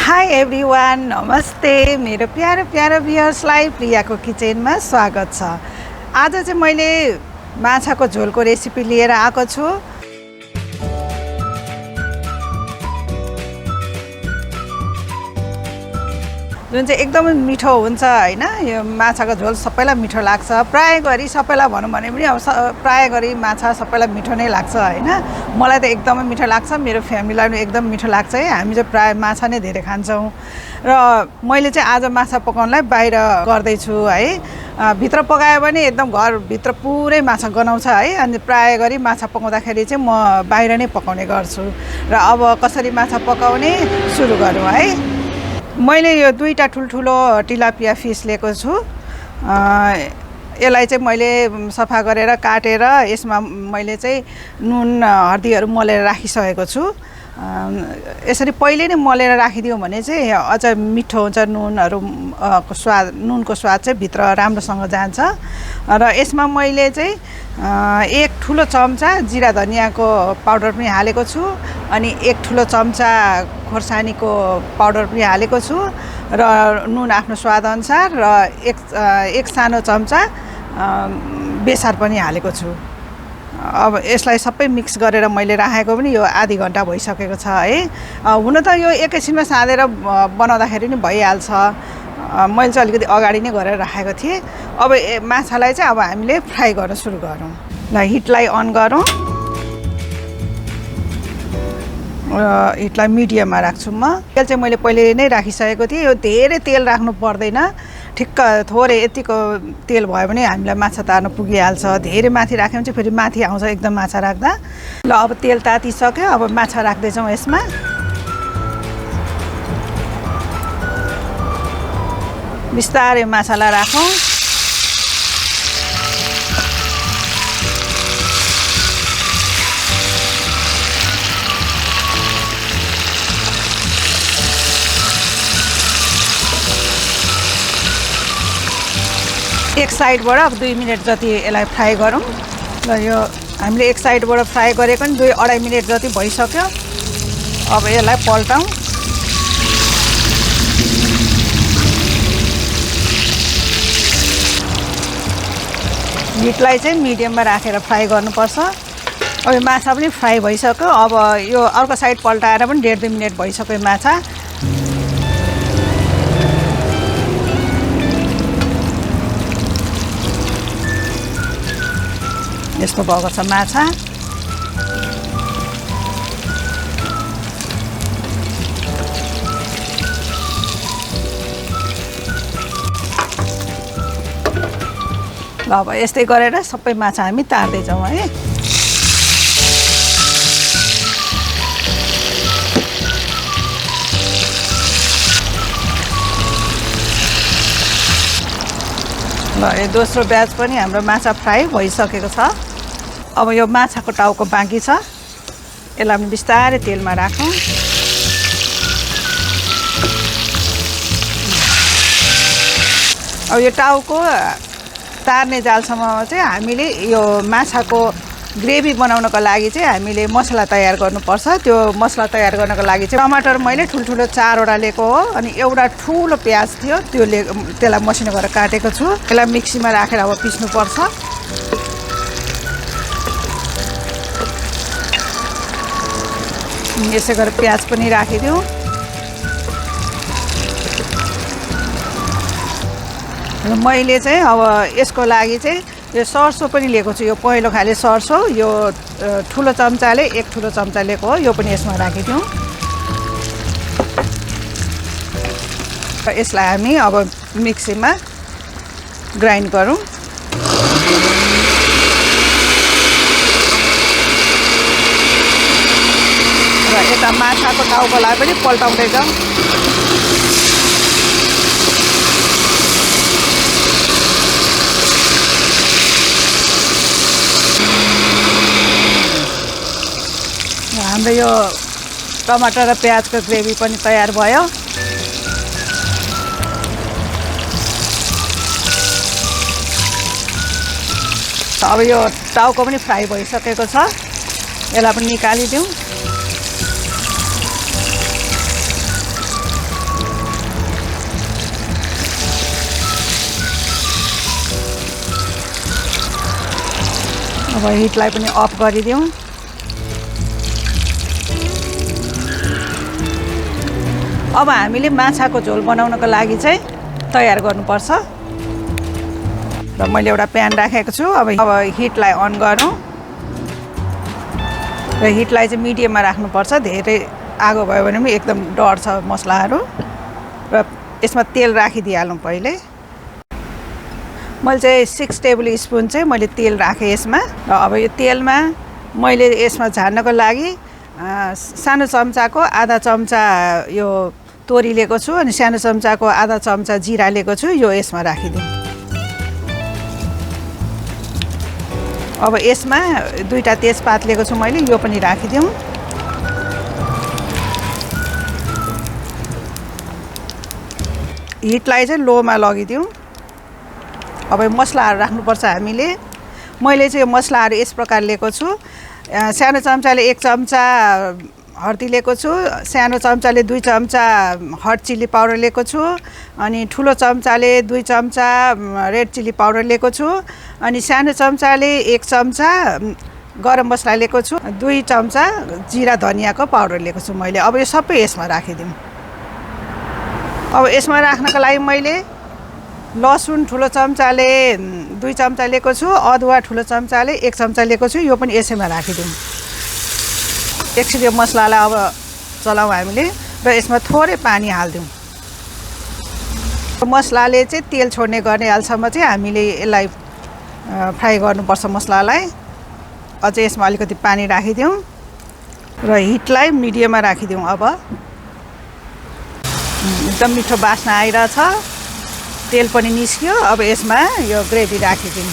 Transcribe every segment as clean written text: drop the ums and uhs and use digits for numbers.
High everyone, नमस्ते। मेरो प्यारो प्यारो भ्युअर्सलाई प्रियाको किचनमा स्वागत छ। आज चाहिँ मैले माछाको झोलको रेसिपी लिएर आएको छु। जुन चाहिँ एकदमै मिठो हुन्छ हैन। यो माछाको झोल सबैलाई मिठो लाग्छ। प्राय गरी सबैलाई भनौँ भने पनि अब प्राय गरी माछा सबैलाई मिठो नै लाग्छ हैन। मलाई त एकदमै मिठो लाग्छ, मेरो फ्यामिलीलाई पनि एकदम मिठो लाग्छ है। हामी चाहिँ प्राय माछा नै धेरै खान्छौँ र मैले चाहिँ आज माछा पकाउनलाई बाहिर गर्दैछु है। भित्र पकायो भने एकदम घरभित्र पुरै माछा गनाउँछ है। अनि प्राय गरी माछा पकाउँदाखेरि चाहिँ म बाहिर नै पकाउने गर्छु। र अब कसरी माछा पकाउने सुरु गरौँ है। मैले यो दुईटा ठुल्ठुलो टिलापिया फिस लिएको छु। यसलाई चाहिँ मैले सफा गरेर काटेर यसमा मैले चाहिँ नुन हर्दीहरू मलेर राखिसकेको छु। यसरी पहिले नै मलेर राखिदिउँ भने चाहिँ अझ मिठो हुन्छ। नुनको स्वाद चाहिँ भित्र राम्रोसँग जान्छ। र यसमा मैले चाहिँ एक ठुलो चम्चा जिरा धनियाको पाउडर पनि हालेको छु। अनि एक ठुलो चम्चा खोर्सानीको पाउडर पनि हालेको छु र नुन आफ्नो स्वादअनुसार र एक सानो चम्चा बेसार पनि हालेको छु। अब यसलाई सबै मिक्स गरेर मैले राखेको पनि यो आधी घन्टा भइसकेको छ है। हुन त यो एकैछिनमा साँधेर बनाउँदाखेरि नि भइहाल्छ। मैले चाहिँ अलिकति अगाडि नै गरेर राखेको थिएँ। अब माछालाई चाहिँ अब हामीले फ्राई गर्न सुरु गरौँ। ल हिटलाई अन गरौँ। हिटलाई मिडियममा राख्छु म। तेल चाहिँ मैले पहिले नै राखिसकेको थिएँ। यो धेरै तेल राख्नु पर्दैन, ठिक्क थोरै यतिको तेल भयो भने हामीलाई माछा तार्न पुगिहाल्छ। धेरै माथि राख्यो भने चाहिँ फेरि माथि आउँछ एकदम माछा राख्दा। ल अब तेल तातिसक्यो। अब माछा राख्दैछौँ यसमा। बिस्तारै माछालाई राखौँ। एक साइडबाट अब 2 मिनट जति यसलाई फ्राई गरौँ। र यो हामीले एक साइडबाट फ्राई गरेको नि 2-2.5 मिनट जति भइसक्यो। अब यसलाई पल्टाउँ। हिटलाई चाहिँ मिडियममा राखेर फ्राई गर्नुपर्छ। अब यो माछा पनि फ्राई भइसक्यो। अब यो अर्को साइड पल्टाएर पनि 1.5-2 मिनट भइसक्यो माछा। यस्तो भएको छ माछा। ल अब यस्तै गरेर सबै माछा हामी तार्दै जाउँ है। ल यो दोस्रो ब्याच पनि हाम्रो माछा फ्राई भइसकेको छ। अब यो माछाको टाउको बाँकी छ। यसलाई पनि बिस्तारै तेलमा राखौँ। अब यो टाउको तार्ने जालसम्म चाहिँ हामीले यो माछाको ग्रेभी बनाउनको लागि चाहिँ हामीले मसला तयार गर्नुपर्छ। त्यो मसला तयार गर्नको लागि चाहिँ टमाटर मैले ठुल्ठुलो 4वटा लिएको हो। अनि एउटा ठुलो प्याज थियो, त्यसलाई मसिनो गरेर काटेको छु। यसलाई मिक्सीमा राखेर अब पिस्नुपर्छ। यसै गरेर प्याज पनि राखिदिउँ। र मैले चाहिँ अब यसको लागि चाहिँ यो सर्सो पनि लिएको छु। यो पहेँलो खाले सर्सो, यो ठुलो चम्चाले एक ठुलो चम्चा लिएको हो। यो पनि यसमा राखिदिउँ। र यसलाई हामी अब मिक्सीमा ग्राइन्ड गरौँ। र यता माछाको टाउकोलाई पनि पल्टाउँदै जाउँ। हाम्रो यो टमाटर र प्याजको ग्रेभी पनि तयार भयो। अब यो टाउको पनि फ्राई भइसकेको छ। यसलाई पनि निकालिदिउँ। अब हिटलाई पनि अफ गरिदिउँ। अब हामीले माछाको झोल बनाउनको लागि चाहिँ तयार गर्नुपर्छ। र मैले एउटा प्यान राखेको छु। अब हिटलाई अन गरौँ र हिटलाई चाहिँ मिडियममा राख्नुपर्छ। धेरै आगो भयो भने पनि एकदम डढ्छ मसलाहरू। र यसमा तेल राखिदिइहालौँ पहिले। मैले चाहिँ 6 टेबल स्पुन चाहिँ मैले तेल राखेँ यसमा। र अब यो तेलमा मैले यसमा झार्नको लागि सानो चम्चाको आधा चम्चा यो तोरी लिएको छु अनि सानो चम्चाको आधा चम्चा जिरा लिएको छु। यो यसमा राखिदिउँ। अब यसमा 2टा तेजपात लिएको छु मैले, यो पनि राखिदिउँ। हिटलाई चाहिँ लोमा लगिदिउँ। अब मसलाहरू राख्नुपर्छ हामीले। मैले चाहिँ यो मसलाहरू यस प्रकार लिएको छु। सानो चम्चाले 1 चम्चा हर्दी लिएको छु, सानो चम्चाले 2 चम्चा हट चिल्ली पाउडर लिएको छु, अनि ठुलो चम्चाले 2 चम्चा रेड चिल्ली पाउडर लिएको छु, अनि सानो चम्चाले 1 चम्चा गरम मसला लिएको छु, 2 चम्चा जिरा धनियाको पाउडर लिएको छु मैले। अब यो सबै यसमा राखिदिउँ। अब यसमा राख्नको लागि मैले लसुन ठुलो चम्चाले 2 चम्चा लिएको छु, अदुवा ठुलो चम्चाले 1 चम्चा लिएको छु, यो पनि यसैमा राखिदिउँ। एकछिन यो मसलालाई अब चलाउँ हामीले र यसमा थोरै पानी हालिदिउँ। मसलाले चाहिँ तेल छोड्ने गर्ने हालसम्म चाहिँ हामीले यसलाई फ्राई गर्नुपर्छ मसलालाई। अझै यसमा अलिकति पानी राखिदिउँ र हिटलाई मिडियममा राखिदिउँ। अब एकदम मिठो बास्ना आइरहेछ, तेल पनि निस्क्यो। अब यसमा यो ग्रेभी राखिदिउँ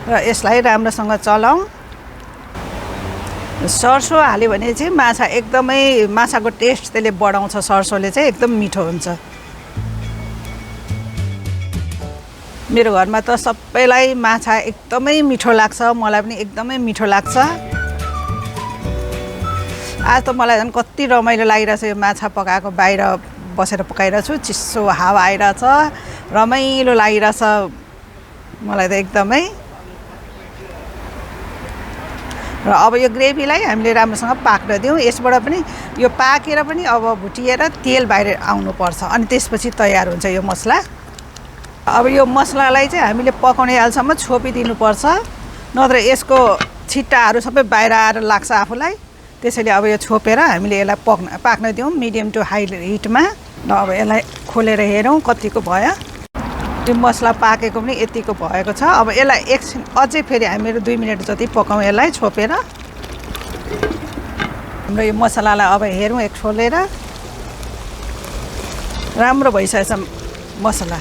र यसलाई राम्रोसँग चलाउँ। सर्सो हाल्यो भने चाहिँ माछा एकदमै माछाको टेस्ट त्यसले बढाउँछ। सर्सोले चाहिँ एकदम मिठो हुन्छ। मेरो घरमा त सबैलाई माछा एकदमै मिठो लाग्छ, मलाई पनि एकदमै मिठो लाग्छ। आज त मलाई झन् कति रमाइलो लागिरहेछ यो माछा पकाएको। बाहिर बसेर पकाइरहेको छु, चिसो हावा आइरहेछ, रमाइलो लागिरहेछ मलाई त एकदमै। र अब यो ग्रेभीलाई हामीले राम्रोसँग पाक्न दिउँ। यसबाट पनि यो पाकेर पनि अब भुटिएर तेल बाहिर आउनुपर्छ, अनि त्यसपछि तयार हुन्छ यो मसला। अब यो मसलालाई चाहिँ हामीले पकाउने हालसम्म छोपिदिनुपर्छ, नत्र यसको छिट्टाहरू सबै बाहिर आएर लाग्छ आफूलाई। त्यसैले अब यो छोपेर हामीले यसलाई पाक्न दिउँ मिडियम टु हाई हिटमा। र अब यसलाई खोलेर हेरौँ कतिको भयो। यो मसला पाकेको पनि यतिको भएको छ। अब यसलाई एकछिन अझै फेरि हामीहरू 2 मिनट जति पकाउँ यसलाई छोपेर। हाम्रो यो मसलालाई अब हेरौँ एक खोलेर। राम्रो भइसकेछ मसला।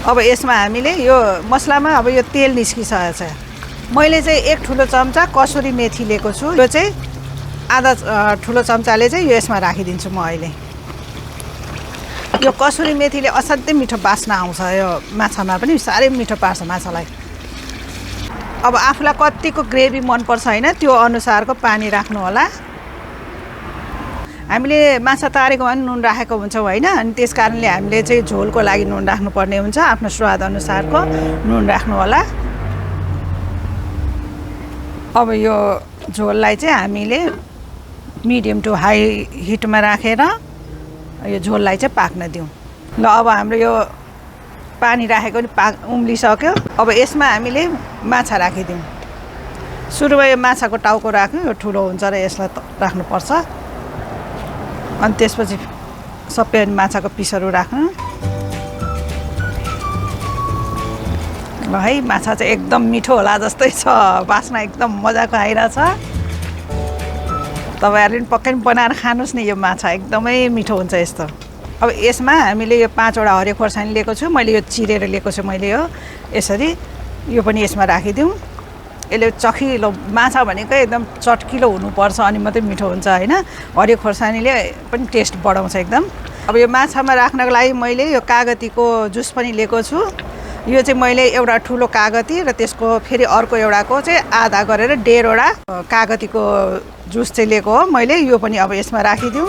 अब यसमा हामीले यो मसलामा अब यो तेल निस्किसकेको छ। मैले चाहिँ 1 ठुलो चम्चा कसुरी मेथी लिएको छु। यो चाहिँ आधा ठुलो चम्चाले चाहिँ यो यसमा राखिदिन्छु म अहिले। यो कसुरी मेथीले असाध्यै मिठो बास्ना आउँछ। यो माछामा पनि साह्रै मिठो पार्छ माछालाई। अब आफूलाई कतिको ग्रेभी मनपर्छ होइन, त्यो अनुसारको पानी राख्नु होला। हामीले माछा तारेकोमा पनि नुन राखेको हुन्छौँ होइन, अनि त्यस कारणले हामीले चाहिँ झोलको लागि नुन राख्नुपर्ने हुन्छ। आफ्नो स्वाद अनुसारको नुन राख्नु होला। अब यो झोललाई चाहिँ हामीले मिडियम टु हाई हिटमा राखेर यो झोललाई चाहिँ पाक्न दिउँ। ल अब हाम्रो यो पानी राखेको नि उम्लिसक्यो। अब यसमा हामीले माछा राखिदिउँ। सुरुमा यो माछाको टाउको राख्नु, यो ठुलो हुन्छ र यसलाई राख्नुपर्छ। अनि त्यसपछि सबै माछाको पिसहरू राख्नु। ल है, माछा चाहिँ एकदम मिठो होला जस्तै छ, बास्ना एकदम मजाको आइरहेछ। तपाईँहरूले पनि पक्कै पनि बनाएर खानुहोस् नि। यो माछा एकदमै मिठो हुन्छ यस्तो। अब यसमा हामीले यो 5वटा हरियो खोर्सानी लिएको छु मैले, यो चिरेर लिएको छु मैले। यो यसरी यो पनि यसमा राखिदिउँ। यसले चखिलो माछा भनेको एकदम चटकिलो हुनुपर्छ अनि मात्रै मिठो हुन्छ होइन। हरियो खोर्सानीले पनि टेस्ट बढाउँछ एकदम। अब यो माछामा राख्नको लागि मैले यो कागतीको जुस पनि लिएको छु। यो चाहिँ मैले एउटा ठुलो कागती र त्यसको फेरि अर्को एउटाको चाहिँ आधा गरेर 1.5वटा कागतीको जुस चाहिँ लिएको हो मैले। यो पनि अब यसमा राखिदिउँ।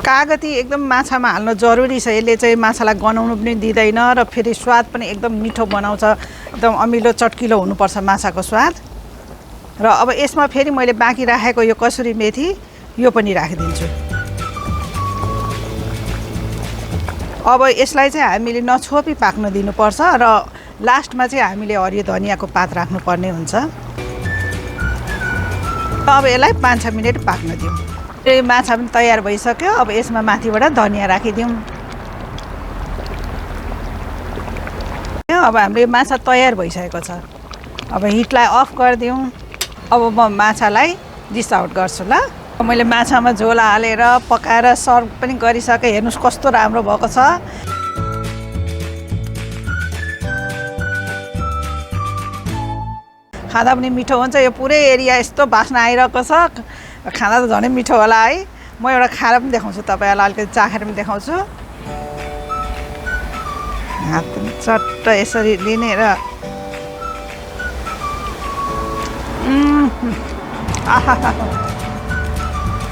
कागती एकदम माछामा हाल्नु जरुरी छ। यसले चाहिँ माछालाई गनाउनु पनि दिँदैन र फेरि स्वाद पनि एकदम मिठो बनाउँछ। एकदम अमिलो चटकिलो हुनुपर्छ माछाको स्वाद। र अब यसमा फेरि मैले बाँकी राखेको यो कसुरी मेथी यो पनि राखिदिन्छु। अब यसलाई चाहिँ हामीले नछोपी पाक्न दिनुपर्छ र लास्टमा चाहिँ हामीले हरियो धनियाँको पात राख्नुपर्ने हुन्छ। अब यसलाई 5-6 मिनट पाक्न दिउँ। यो माछा पनि तयार भइसक्यो। अब यसमा माथिबाट धनियाँ राखिदिउँ। अब हाम्रो यो माछा तयार भइसकेको छ। अब हिटलाई अफ गरिदिउँ। अब म माछालाई डिस आउट गर्छु ल। मैले माछामा झोल हालेर पकाएर सर्भ पनि गरिसकेँ। हेर्नुहोस् कस्तो राम्रो भएको छ। खाँदा पनि मिठो हुन्छ। यो पुरै एरिया यस्तो बास्ना आइरहेको छ। खाँदा त झनै मिठो होला है। म एउटा खाएर पनि देखाउँछु तपाईँहरूलाई, अलिकति चाखेर पनि देखाउँछु। हात चट्ट यसरी लिने र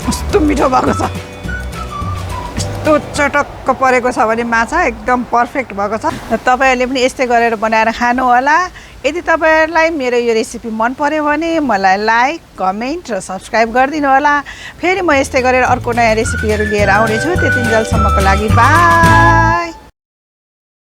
कस्तो मिठो भएको छ। यस्तो चटक्क परेको छ भने माछा एकदम पर्फेक्ट भएको छ। तपाईँहरूले पनि यस्तै गरेर बनाएर खानु होला। यदि तपाईँहरूलाई मेरो यो रेसिपी मन पर्यो भने मलाई लाइक, कमेन्ट र सब्सक्राइब गरिदिनु होला। फेरि म यस्तै गरेर अर्को नयाँ रेसिपीहरू लिएर आउनेछु। त्यतिन्जेलसम्मको लागि बाई।